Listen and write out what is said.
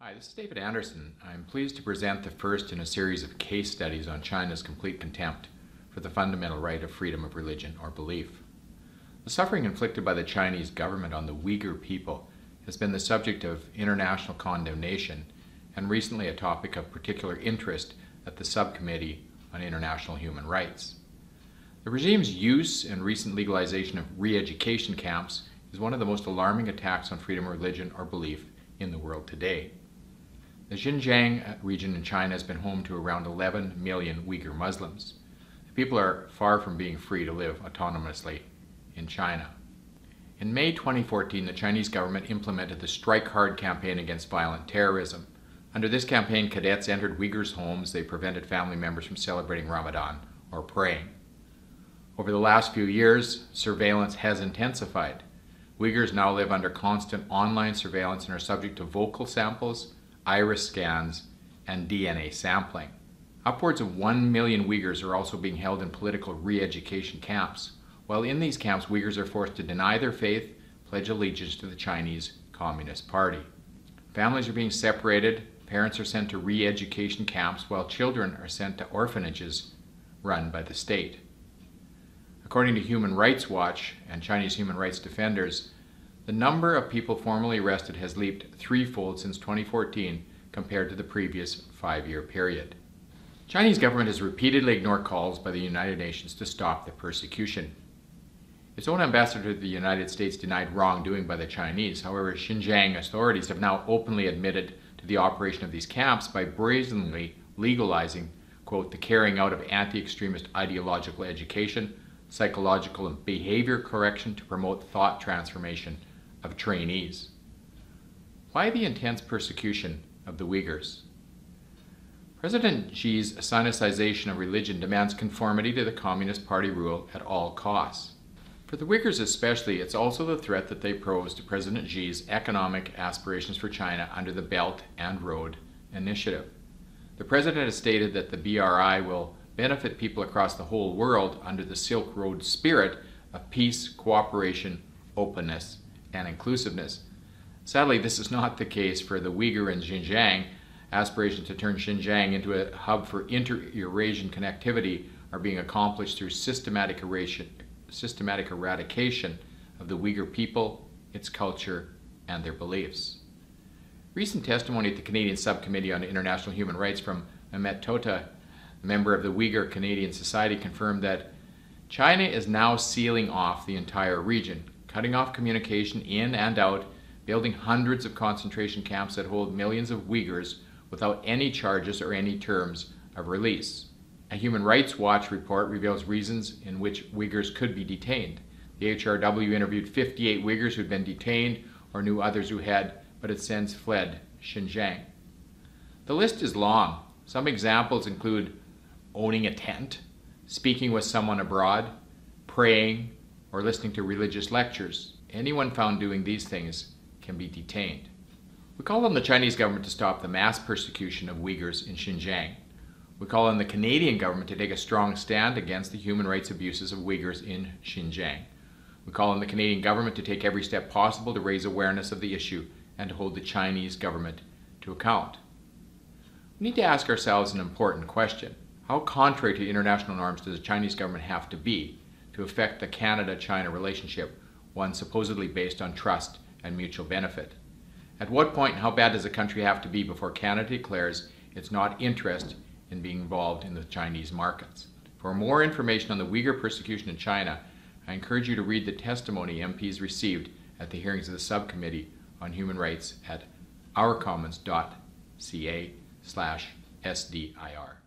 Hi, this is David Anderson. I'm pleased to present the first in a series of case studies on China's complete contempt for the fundamental right of freedom of religion or belief. The suffering inflicted by the Chinese government on the Uyghur people has been the subject of international condemnation and recently a topic of particular interest at the Subcommittee on International Human Rights. The regime's use and recent legalization of re-education camps is one of the most alarming attacks on freedom of religion or belief in the world today. The Xinjiang region in China has been home to around 11 million Uyghur Muslims. The people are far from being free to live autonomously in China. In May 2014, the Chinese government implemented the Strike Hard campaign against violent terrorism. Under this campaign, cadets entered Uyghurs' homes. They prevented family members from celebrating Ramadan or praying. Over the last few years, surveillance has intensified. Uyghurs now live under constant online surveillance and are subject to vocal samples, iris scans, and DNA sampling. Upwards of 1 million Uyghurs are also being held in political re-education camps. While in these camps, Uyghurs are forced to deny their faith, pledge allegiance to the Chinese Communist Party. Families are being separated, parents are sent to re-education camps, while children are sent to orphanages run by the state. According to Human Rights Watch and Chinese human rights defenders, the number of people formally arrested has leaped threefold since 2014 compared to the previous 5-year period. Chinese government has repeatedly ignored calls by the United Nations to stop the persecution. Its own ambassador to the United States denied wrongdoing by the Chinese. However, Xinjiang authorities have now openly admitted to the operation of these camps by brazenly legalizing, quote, the carrying out of anti-extremist ideological education, psychological and behavior correction to promote thought transformation of trainees. Why the intense persecution of the Uyghurs? President Xi's sinicization of religion demands conformity to the Communist Party rule at all costs. For the Uyghurs especially, it's also the threat that they pose to President Xi's economic aspirations for China under the Belt and Road Initiative. The president has stated that the BRI will benefit people across the whole world under the Silk Road spirit of peace, cooperation, openness, and inclusiveness. Sadly, this is not the case for the Uyghur and Xinjiang. Aspirations to turn Xinjiang into a hub for inter-Eurasian connectivity are being accomplished through systematic eradication of the Uyghur people, its culture, and their beliefs. Recent testimony at the Canadian Subcommittee on International Human Rights from Mehmet Tota, a member of the Uyghur Canadian Society, confirmed that China is now sealing off the entire region, cutting off communication in and out, building hundreds of concentration camps that hold millions of Uyghurs without any charges or any terms of release. A Human Rights Watch report reveals reasons in which Uyghurs could be detained. The HRW interviewed 58 Uyghurs who'd been detained or knew others who had, but had since fled Xinjiang. The list is long. Some examples include owning a tent, speaking with someone abroad, praying, or listening to religious lectures. Anyone found doing these things can be detained. We call on the Chinese government to stop the mass persecution of Uyghurs in Xinjiang. We call on the Canadian government to take a strong stand against the human rights abuses of Uyghurs in Xinjiang. We call on the Canadian government to take every step possible to raise awareness of the issue and to hold the Chinese government to account. We need to ask ourselves an important question. How contrary to international norms does the Chinese government have to be to affect the Canada-China relationship, one supposedly based on trust and mutual benefit? At what point and how bad does a country have to be before Canada declares it's not interested in being involved in the Chinese markets? For more information on the Uyghur persecution in China, I encourage you to read the testimony MPs received at the hearings of the Subcommittee on Human Rights at ourcommons.ca/SDIR.